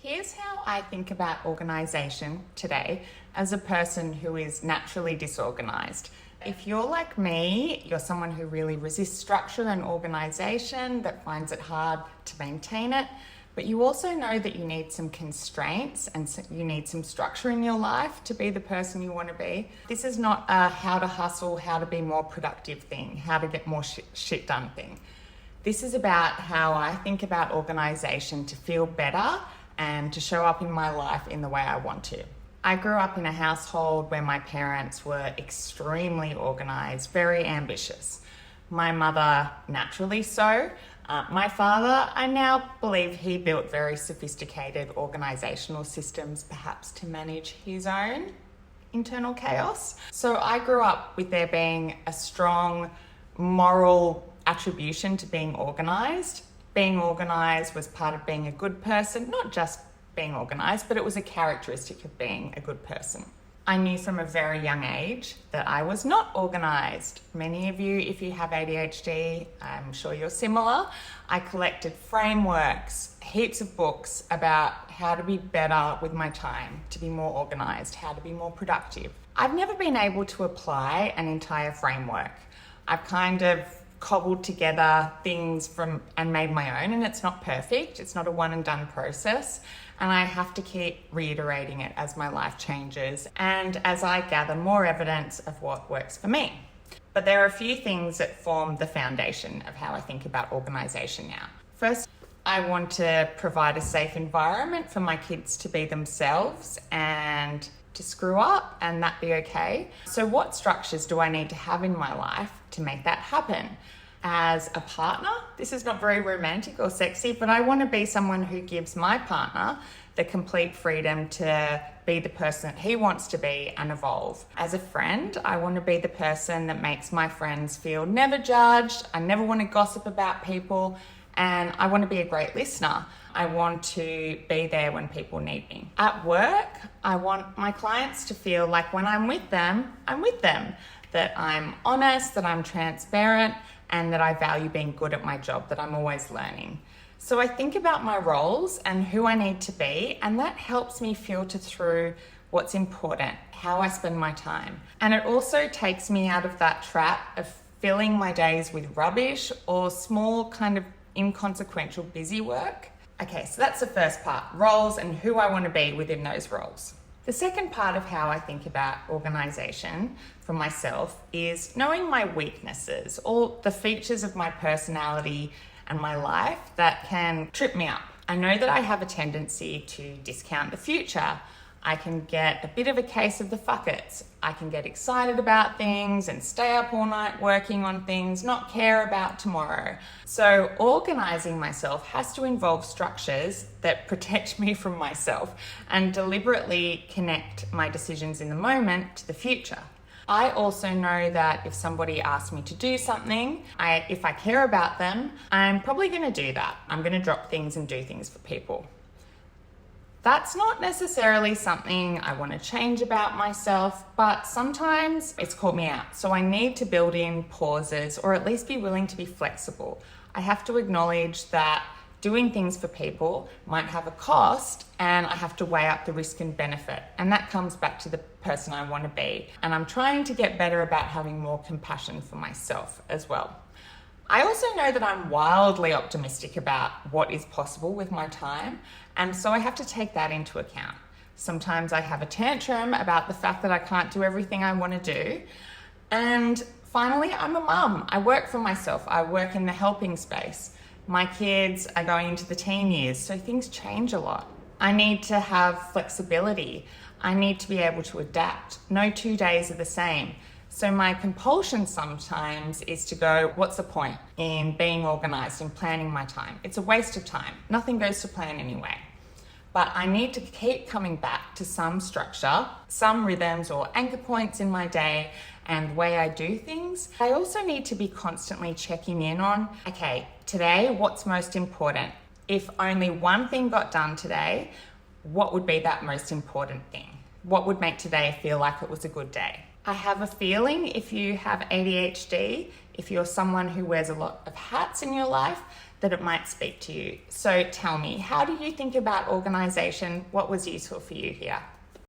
Here's how I think about organisation today as a person who is naturally disorganised. If you're like me, you're someone who really resists structure and organisation, that finds it hard to maintain it, but you also know that you need some constraints and you need some structure in your life to be the person you want to be. This is not a how to hustle, how to be more productive thing, how to get more shit done thing. This is about how I think about organisation to feel better and to show up in my life in the way I want to. I grew up in a household where my parents were extremely organised, very ambitious. My mother, naturally so. My father, I now believe he built very sophisticated organisational systems, perhaps to manage his own internal chaos. So I grew up with there being a strong moral attribution to being organised. Being organised was part of being a good person, not just being organised, but it was a characteristic of being a good person. I knew from a very young age that I was not organised. Many of you, if you have ADHD, I'm sure you're similar. I collected frameworks, heaps of books about how to be better with my time, to be more organised, how to be more productive. I've never been able to apply an entire framework. I've kind of cobbled together things and made my own, and it's not perfect. It's not a one and done process. And I have to keep reiterating it as my life changes and as I gather more evidence of what works for me. But there are a few things that form the foundation of how I think about organisation now. First, I want to provide a safe environment for my kids to be themselves and to screw up and that be okay. So what structures do I need to have in my life to make that happen? As a partner, this is not very romantic or sexy, but I want to be someone who gives my partner the complete freedom to be the person that he wants to be and evolve. As a friend, I want to be the person that makes my friends feel never judged. I never want to gossip about people, and I want to be a great listener. I want to be there when people need me. At work, I want my clients to feel like when I'm with them, that I'm honest, that I'm transparent, and that I value being good at my job, that I'm always learning. So I think about my roles and who I need to be, and that helps me filter through what's important, how I spend my time. And it also takes me out of that trap of filling my days with rubbish or small kind of inconsequential busy work. Okay, so that's the first part, roles and who I want to be within those roles. The second part of how I think about organisation for myself is knowing my weaknesses, all the features of my personality and my life that can trip me up. I know that I have a tendency to discount the future. I can get a bit of a case of the fuckets. I can get excited about things and stay up all night working on things, not care about tomorrow. So organising myself has to involve structures that protect me from myself and deliberately connect my decisions in the moment to the future. I also know that if somebody asks me to do something, if I care about them, I'm probably going to do that. I'm going to drop things and do things for people. That's not necessarily something I want to change about myself, but sometimes it's caught me out. So I need to build in pauses or at least be willing to be flexible. I have to acknowledge that doing things for people might have a cost and I have to weigh up the risk and benefit. And that comes back to the person I want to be. And I'm trying to get better about having more compassion for myself as well. I also know that I'm wildly optimistic about what is possible with my time, and so I have to take that into account. Sometimes I have a tantrum about the fact that I can't do everything I want to do. And finally, I'm a mum. I work for myself. I work in the helping space. My kids are going into the teen years, so things change a lot. I need to have flexibility. I need to be able to adapt. No 2 days are the same. So my compulsion sometimes is to go, what's the point in being organised and planning my time? It's a waste of time. Nothing goes to plan anyway. But I need to keep coming back to some structure, some rhythms or anchor points in my day and the way I do things. I also need to be constantly checking in on, okay, today, what's most important? If only one thing got done today, what would be that most important thing? What would make today feel like it was a good day? I have a feeling if you have ADHD, if you're someone who wears a lot of hats in your life, that it might speak to you. So tell me, how do you think about organisation? What was useful for you here?